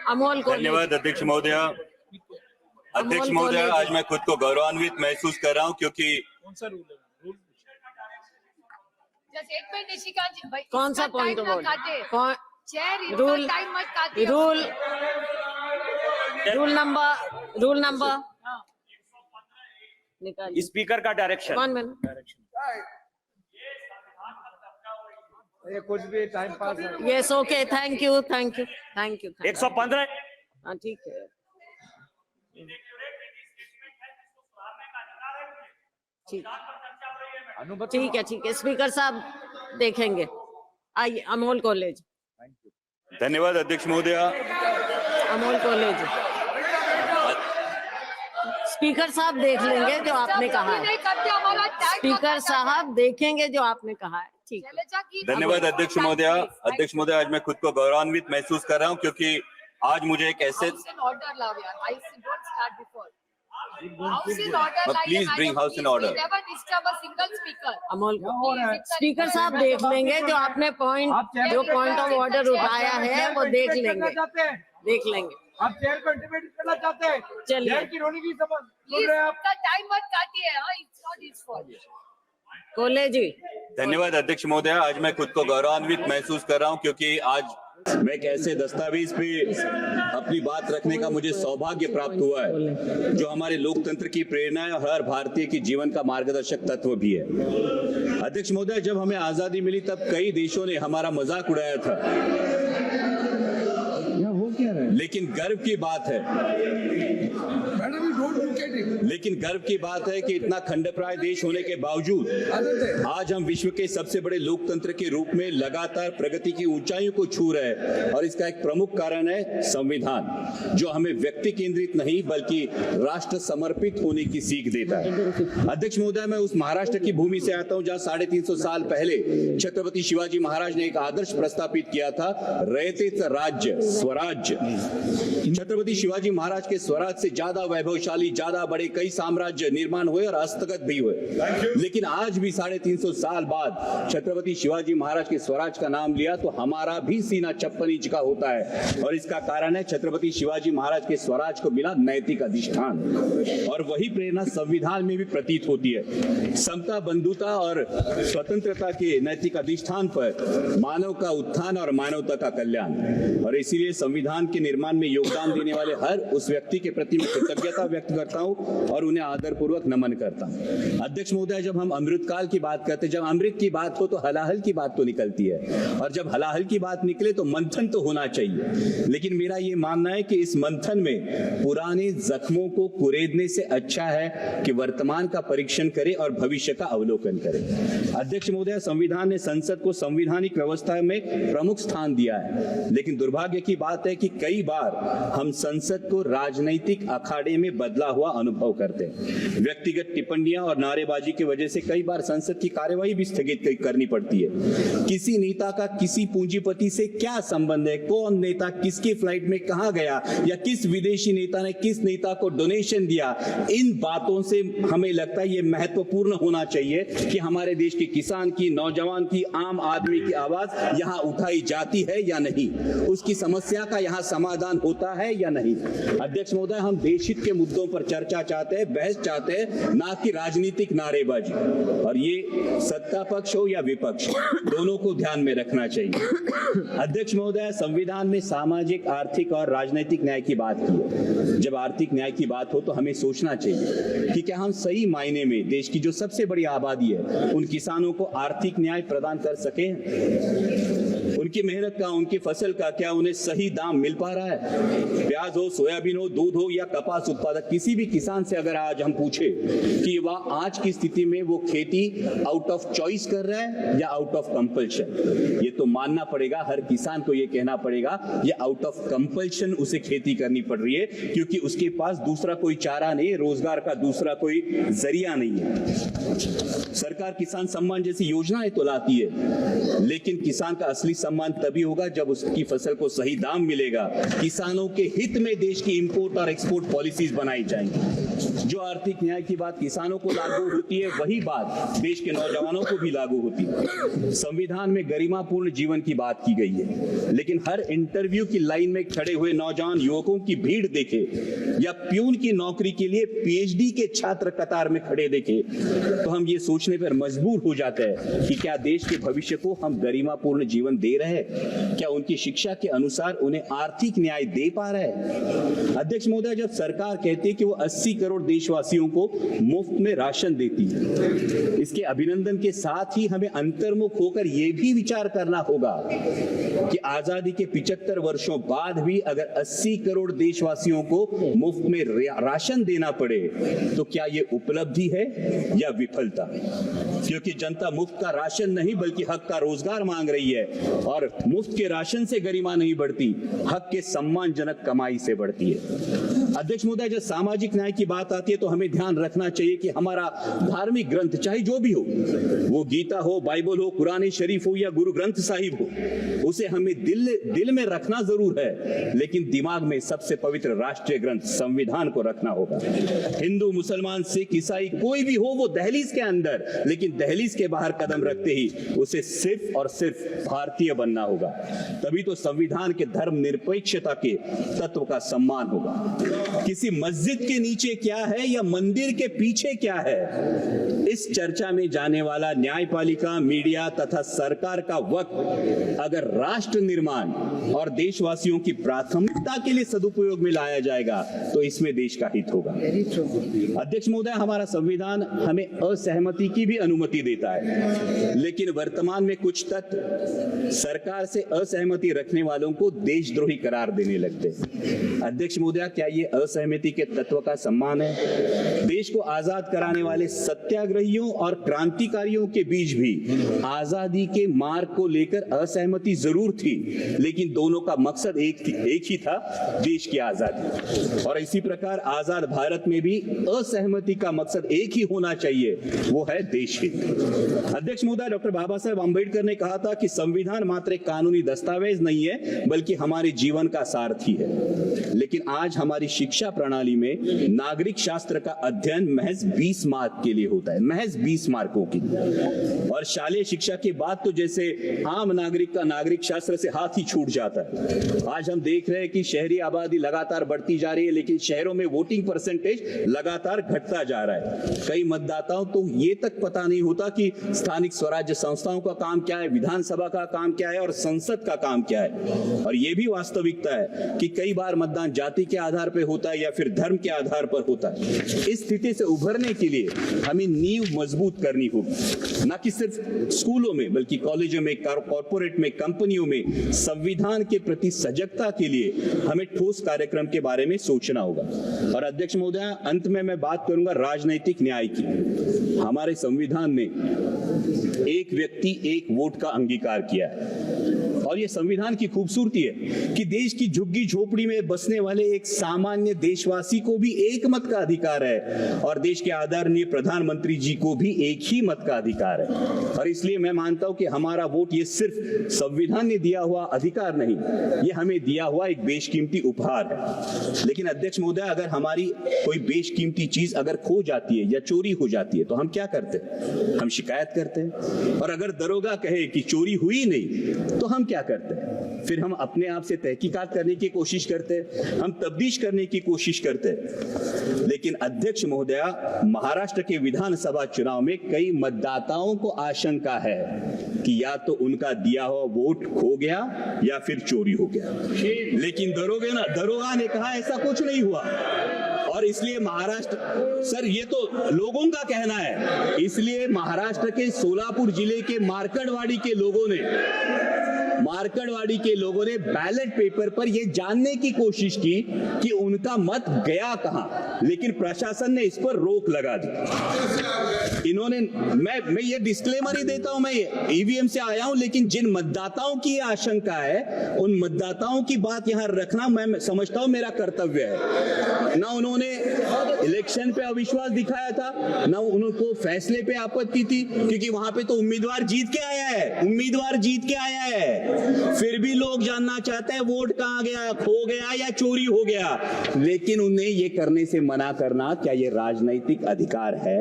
अमोल को धन्यवाद अध्यक्ष महोदय। अध्यक्ष महोदय, आज मैं खुद को गौरवान्वित महसूस कर रहा हूं क्योंकि कौन सा पॉइंट बोल रूल नंबर निकालिए। स्पीकर का डायरेक्शन। 1 मिनट। ये कुछ भी टाइम पास है। Yes, okay, thank you. 115। हाँ, ठीक है। ठीक है। स्पीकर साहब देखेंगे। आइए, अमोल कॉलेज। धन्यवाद अध्यक्ष महोदय। अमोल कॉलेज, स्पीकर साहब देख लेंगे जो आपने कहा है। स्पीकर साहब देखेंगे जो आपने कहा है। ठीक है, धन्यवाद अध्यक्ष महोदय। अध्यक्ष महोदय, आज मैं खुद को गौरवान्वित महसूस कर रहा हूं क्योंकि आज मुझे एक ऐसे please bring house in order. Amol, speaker साहब देख लेंगे जो आपने पॉइंट ऑफ ऑर्डर उठाया है वो देख लेंगे। आप चेयर को इंटिमेट करना चाहते हैं? चलिए, चेयर की रोनी की समझ सुन रहे हैं आप? टाइम मत काटिए। हाँ, it's not his fault. College जी। धन्यवाद अध्यक्ष महोदय। आज मैं खुद को गौरवान्वित महसूस कर रहा हूं क्योंकि आज मैं एक ऐसे दस्तावेज पे अपनी बात रखने का मुझे सौभाग्य प्राप्त हुआ है जो हमारे लोकतंत्र की प्रेरणा है और हर भारतीय की जीवन का मार्गदर्शक तत्व भी है। अध्यक्ष महोदय, जब हमें आजादी मिली तब कई देशों ने हमारा मजाक उड़ाया था, लेकिन गर्व की बात है कि इतना खंडप्राय देश होने के बावजूद आज हम विश्व के सबसे बड़े लोकतंत्र के रूप में लगातार प्रगति की ऊंचाइयों को छू रहे हैं। और इसका एक प्रमुख कारण है संविधान, जो हमें व्यक्ति केंद्रित नहीं बल्कि राष्ट्र समर्पित होने की सीख देता है। अध्यक्ष महोदय, मैं उस महाराष्ट्र की भूमि से आता हूं जहां 350 साल पहले छत्रपति शिवाजी महाराज ने एक आदर्श प्रस्तापित किया था, रयतेच राज्य स्वराज्य। छत्रपति शिवाजी महाराज के स्वराज से ज्यादा वैभवशाली, ज्यादा बड़े कई साम्राज्य निर्माण हुए और हस्तगत भी हुए, लेकिन आज भी 350 साल बाद छत्रपति शिवाजी महाराज के स्वराज का नाम लिया तो हमारा भी सीना 56 इंच का होता है। और इसका कारण है छत्रपति शिवाजी महाराज के स्वराज को मिला नैतिक अधिष्ठान, और वही प्रेरणा संविधान में भी प्रतीत होती है। समता, बंधुता और स्वतंत्रता के नैतिक अधिष्ठान पर मानव का उत्थान और मानवता का कल्याण, और इसीलिए संविधान के निर्माण में योगदान देने वाले हर उस व्यक्ति के प्रति मैं कृतज्ञता व्यक्त करता हूं और उन्हें आदरपूर्वक नमन करता हूं। अध्यक्ष महोदय, जब हम अमृतकाल की बात करते हैं, जब अमृत की बात हो तो हलाहल की बात तो निकलती है, और जब हलाहल की बात निकले तो मंथन तो होना चाहिए। लेकिन मेरा ये मानना है कि इस मंथन में पुराने जख्मों को कुरेदने से अच्छा है कि वर्तमान का परीक्षण करें और भविष्य का अवलोकन करें। अध्यक्ष महोदय, संविधान ने संसद को संवैधानिक व्यवस्था में प्रमुख स्थान दिया है, लेकिन दुर्भाग्य की बात है कि कई बार हम संसद को राजनीतिक अखाड़े में बदला हुआ अनुभव करते हैं। व्यक्तिगत टिप्पणियां और नारेबाजी की वजह से कई बार संसद की कार्यवाही भी स्थगित करनी पड़ती है। किसी नेता का किसी पूंजीपति से क्या संबंध है, कौन नेता किसकी फ्लाइट में कहां गया, या किस विदेशी नेता ने किस नेता को डोनेशन दिया, इन बातों से हमें लगता है ये महत्वपूर्ण होना चाहिए कि हमारे देश के किसान की, नौजवान की, आम आदमी की आवाज यहां उठाई जाती है या नहीं, उसकी समस्या का यहां समाधान होता है या नहीं। अध्यक्ष महोदय, हम देशहित के मुद्दों पर चर्चा चाहते हैं, बहस चाहते हैं, ना कि राजनीतिक नारेबाजी, और ये सत्ता पक्ष हो या विपक्ष, दोनों को ध्यान में रखना चाहिए। अध्यक्ष महोदय, संविधान में सामाजिक, आर्थिक और राजनीतिक न्याय की बात की है। जब आर्थिक न्याय की बात हो तो हमें सोचना चाहिए कि क्या हम सही मायने में देश की जो सबसे बड़ी आबादी है उन किसानों को आर्थिक न्याय प्रदान कर सके। उनकी मेहनत का, उनकी फसल का क्या उन्हें सही दाम मिल पा रहा है? प्याज हो, सोयाबीन हो, दूध हो या कपास उत्पादक, किसी भी किसान से अगर आज हम पूछे कि वह आज की स्थिति में वो खेती आउट ऑफ चॉइस कर रहा है या आउट ऑफ कंपल्शन, ये तो मानना पड़ेगा, हर किसान को ये कहना पड़ेगा ये आउट ऑफ कंपल्शन उसे खेती करनी पड़ रही है, क्योंकि उसके पास दूसरा कोई चारा नहीं, रोजगार का दूसरा कोई जरिया नहीं है। सरकार किसान सम्मान जैसी योजनाएं तो लाती है, लेकिन किसान का असली सम्मान तभी होगा जब उसकी फसल को सही दाम मिलेगा। किसानों के हित में देश की इंपोर्ट और एक्सपोर्ट पॉलिसीज बनाई जाएंगी। जो आर्थिक न्याय की बात किसानों को लागू होती है, वही बात देश के नौजवानों को भी लागू होती है। संविधान में गरिमापूर्ण जीवन की बात की गई है, लेकिन हर इंटरव्यू की लाइन में खड़े हुए नौजवान युवकों की भीड़ देखे या प्यून की नौकरी के लिए पीएचडी के छात्र कतार में खड़े देखे तो हम ये सोचने पर मजबूर हो जाते हैं कि क्या देश के भविष्य को हम गरिमापूर्ण जीवन दे रहे हैं? क्या उनकी शिक्षा के अनुसार उन्हें आर्थिक न्याय दे पा रहे हैं? अध्यक्ष महोदय, जब सरकार कहती है कि वो 80 करोड़ देशवासियों को मुफ्त में राशन देती है, इसके अभिनंदन के साथ ही हमें अंतर्मुख होकर यह भी विचार करना होगा कि आजादी के 75 वर्षों बाद भी अगर 80 करोड़ देशवासियों को मुफ्त में राशन देना पड़े तो क्या यह उपलब्धि है या विफलता? क्योंकि जनता मुफ्त का राशन नहीं बल्कि हक का रोजगार मांग रही है, और मुफ्त के राशन से गरिमा नहीं बढ़ती, हक के सम्मानजनक कमाई से बढ़ती है। अध्यक्ष महोदय, जब सामाजिक न्याय की बात आती है तो हमें ध्यान रखना चाहिए कि हमारा धार्मिक ग्रंथ, चाहे जो भी हो, वो गीता हो, बाइबल हो, कुरान शरीफ हो या गुरु ग्रंथ साहिब हो, उसे हमें दिल में रखना जरूर है, लेकिन दिमाग में सबसे पवित्र राष्ट्रीय ग्रंथ संविधान को रखना होगा। हिंदू, मुसलमान, सिख, ईसाई कोई भी हो, वो दहलीज के अंदर, लेकिन दहलीज के बाहर कदम रखते ही उसे सिर्फ और सिर्फ भारतीय बनना होगा। तभी तो संविधान के धर्म निरपेक्षता के तत्व का सम्मान होगा। किसी मस्जिद के नीचे क्या है या मंदिर के पीछे क्या है, इस चर्चा में जाने वाला न्यायपालिका, मीडिया तथा सरकार का वक्त अगर राष्ट्र निर्माण और देशवासियों की प्राथमिकता के लिए सदुपयोग में लाया जाएगा तो इसमें देश का हित होगा। अध्यक्ष महोदय, हमारा संविधान हमें असहमति की भी अनुमति देता है, लेकिन वर्तमान में कुछ तत्व सरकार से असहमति रखने वालों को देशद्रोही करार देने लगते हैं। अध्यक्ष महोदय, क्या ये असहमति के तत्व का सम्मान है? देश को आजाद कराने वाले सत्याग्रहियों और क्रांतिकारियों के बीच भी आजादी के मार्ग को लेकर असहमति जरूर थी, लेकिन दोनों का मकसद एक ही था, देश की आजादी। और इसी प्रकार आजाद भारत में भी असहमति का मकसद एक ही होना चाहिए, वो है देश हित। अध्यक्ष महोदय, डॉक्टर बाबा साहेब आंबेडकर ने कहा था कि संविधान मात्र एक कानूनी दस्तावेज नहीं है बल्कि हमारे जीवन का सारथी है। लेकिन आज हमारी शिक्षा प्रणाली में नागरिक शास्त्र का अध्ययन महज 20 मार्क के लिए होता है, महज 20 मार्कों के लिए। और शालेय शिक्षा के बाद तो जैसे आम नागरिक का नागरिक शास्त्र से हाथ ही छूट जाता है। आज हम देख रहे हैं कि शहरी आबादी लगातार बढ़ती जा रही है, लेकिन शहरों में वोटिंग परसेंटेज लगातार घटता जा रहा है। कई मतदाताओं तो ये तक पता नहीं होता कि स्थानिक स्वराज्य संस्थाओं का काम क्या है, विधानसभा का काम क्या है और संसद का काम क्या है। और ये भी वास्तविकता है कि कई बार मतदान जाति के आधार पर होता है या फिर धर्म के आधार पर होता है। इस स्थिति से उभरने के लिए हमें नींव मजबूत करनी होगी, न कि सिर्फ स्कूलों में बल्कि कॉलेजों में, कॉर्पोरेट में, कंपनियों में संविधान के प्रति सजगता के लिए हमें ठोस कार्यक्रम के बारे में सोचना होगा। और अध्यक्ष महोदय, अंत में मैं बात करूंगा राजनीतिक न्याय की। हमारे संविधान ने एक व्यक्ति एक वोट का अंगीकार किया है, और यह संविधान की खूबसूरती है कि देश की झुग्गी झोपड़ी में बसने वाले एक सामान्य देशवासी को भी एक मत का अधिकार है, और देश के आदरणीय प्रधानमंत्री जी को भी एक ही मत का अधिकार है। और इसलिए मैं मानता हूं कि हमारा वोट ये सिर्फ संविधान ने दिया हुआ अधिकार नहीं, ये हमें दिया हुआ एक बेशकीमती उपहार है। लेकिन अध्यक्ष महोदय, अगर हमारी कोई बेशकीमती चीज अगर खो जाती है या चोरी हो जाती है तो हम क्या करते हैं? हम शिकायत करते हैं। और अगर दरोगा कहे कि चोरी हुई नहीं तो हम क्या करते हैं? फिर हम अपने आप से तहकीकात करने की कोशिश करते हैं, हम तफ्तीश करने की कोशिश करते हैं। लेकिन अध्यक्ष महोदय, महाराष्ट्र के विधानसभा चुनाव में कई मतदाताओं को आशंका है कि या तो उनका दिया हुआ वोट खो गया या फिर चोरी हो गया। लेकिन दरोगा ने कहा ऐसा कुछ नहीं हुआ। और इसलिए महाराष्ट्र, सर ये तो लोगों का कहना है, इसलिए महाराष्ट्र के सोलापुर जिले के मार्कंडवाड़ी के लोगों ने बैलेट पेपर पर यह जानने की कोशिश की कि उनका मत गया कहां, लेकिन प्रशासन ने इस पर रोक लगा दी। इन्होंने, मैं ये डिस्क्लेमर ही देता हूं, मैं ईवीएम से आया हूं, लेकिन जिन मतदाताओं की आशंका है उन मतदाताओं की बात यहां रखना मैं समझता हूं मेरा कर्तव्य है। ना उन्होंने इलेक्शन पे अविश्वास दिखाया था, ना उनको फैसले पे आपत्ति थी, क्योंकि वहां पे तो उम्मीदवार जीत के आया है। फिर भी लोग जानना चाहते हैं वोट कहां गया, खो गया या चोरी हो गया। लेकिन उन्हें ये करने से मना करना क्या ये राजनीतिक अधिकार है?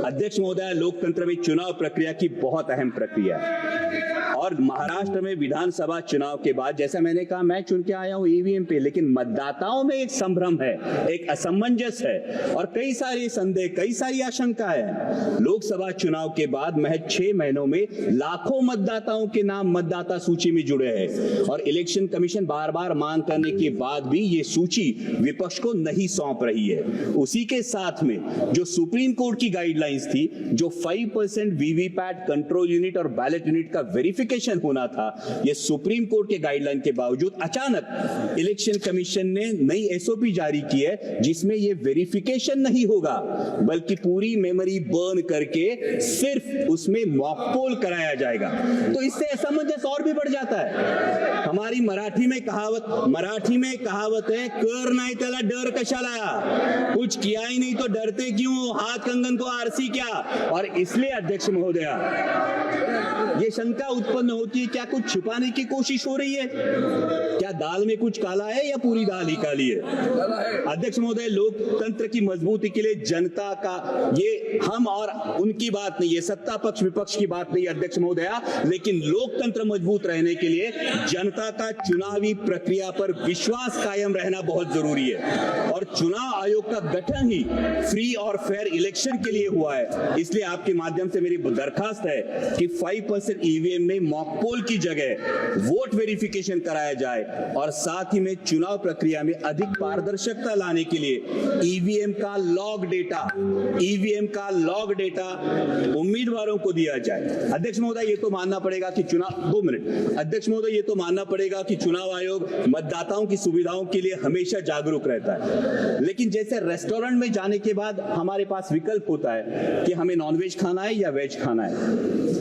अध्यक्ष महोदय, लोकतंत्र में चुनाव प्रक्रिया की बहुत अहम प्रक्रिया है और महाराष्ट्र में विधानसभा चुनाव के बाद, जैसा मैंने कहा, मैं चुन के आया हूं ईवीएम पे, लेकिन मतदाताओं में एक संभ्रम है, एक असमंजस है और कई सारे संदेह, कई सारी आशंका है। लोकसभा चुनाव के बाद महज 6 महीनों में लाखों मतदाताओं के नाम मतदाता सूची में जुड़े हैं और इलेक्शन कमीशन बार बार मांग करने के बाद भी ये सूची विपक्ष को नहीं सौंप रही है। उसी के साथ में जो सुप्रीम कोर्ट की गाइडलाइंस थी, जो 5% वीवीपैट कंट्रोल यूनिट और बैलेट यूनिट का वेरिफिकेशन होना था, ये सुप्रीम कोर्ट के गाइडलाइन के बावजूद अचानक इलेक्शन कमीशन ने नई एसओपी जारी की है जिसमें ये वेरिफिकेशन नहीं होगा बल्कि पूरी मेमोरी बर्न करके सिर्फ उसमें मॉक पोल कराया जाएगा। तो इससे असमंजस और भी बढ़ जाता है। हमारी मराठी में कहावत है, कर नहीं त्याला डर कशाला, कुछ किया ही नहीं तो डरते क्यों, हाथ कंगन को आरसी क्या। और इसलिए अध्यक्ष महोदया, ये शंका उत्पन्न होती है, क्या कुछ छुपाने की कोशिश हो रही है? क्या दाल में कुछ काला है या पूरी दाल ही काली है? अध्यक्ष महोदय, लोकतंत्र की मजबूती के लिए जनता का, ये हम और उनकी बात नहीं, ये सत्ता पक्ष विपक्ष की बात नहीं अध्यक्ष महोदया, लेकिन लोकतंत्र मजबूत रहने के लिए जनता का चुनावी प्रक्रिया पर विश्वास कायम रहना बहुत जरूरी है और चुनाव आयोग का गठन ही फ्री और फेयर इलेक्शन के लिए हुआ है। इसलिए आपके माध्यम से मेरी दरखास्त है कि 5% ईवीएम में मॉक पोल की जगह वोट वेरिफिकेशन कराया जाए और साथ ही में चुनाव प्रक्रिया में अधिक पारदर्शिता लाने के लिए ईवीएम का लॉग डेटा उम्मीदवारों को दिया जाए। अध्यक्ष महोदय, ये तो मानना पड़ेगा कि चुनाव आयोग मतदाताओं की सुविधाओं के लिए हमेशा जागरूक रहता है, लेकिन जैसे रेस्टोरेंट में जाने के बाद हमारे पास विकल्प होता है कि हमें नॉनवेज खाना है या वेज खाना है,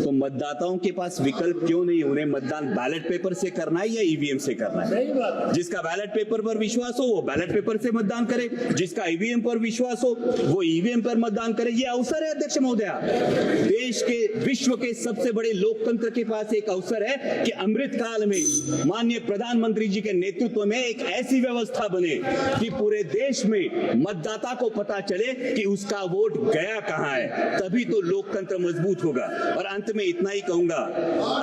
तो मतदाताओं के पास विकल्प क्यों नहीं? उन्हें मतदान बैलेट पेपर से करना है या ईवीएम से करना है? जिसका बैलेट पेपर पर विश्वास हो वो बैलेट पेपर से मतदान करे, जिसका ईवीएम पर विश्वास हो वो ईवीएम पर मतदान करे। ये अवसर है अध्यक्ष महोदया, देश के, विश्व के सबसे बड़े लोकतंत्र के पास एक अवसर है कि अमृत काल में माननीय प्रधानमंत्री जी के नेतृत्व में एक ऐसी व्यवस्था बने कि पूरे देश में मतदाता को पता चले कि उसका वोट गया कहां है, तभी तो लोकतंत्र मजबूत होगा। और अंत में इतना ही कहूंगा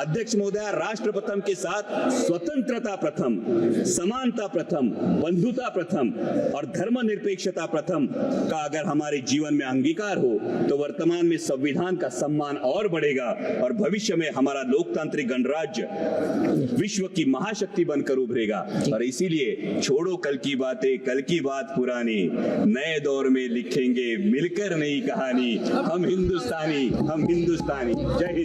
अध्यक्ष महोदय, राष्ट्र प्रथम के साथ स्वतंत्रता प्रथम, समानता प्रथम, बंधुता प्रथम और धर्मनिरपेक्षता प्रथम का अगर हमारे जीवन में अंगीकार हो तो वर्तमान में संविधान का सम्मान और बढ़ेगा और भविष्य में हमारा लोकतांत्रिक गणराज्य विश्व की महाशक्ति बनकर उभरेगा। और इसीलिए छोड़ो कल की बातें, कल की बात पुरानी, नए दौर में लिखेंगे मिलकर नई कहानी, हम हिंदुस्तानी। जय हिंद।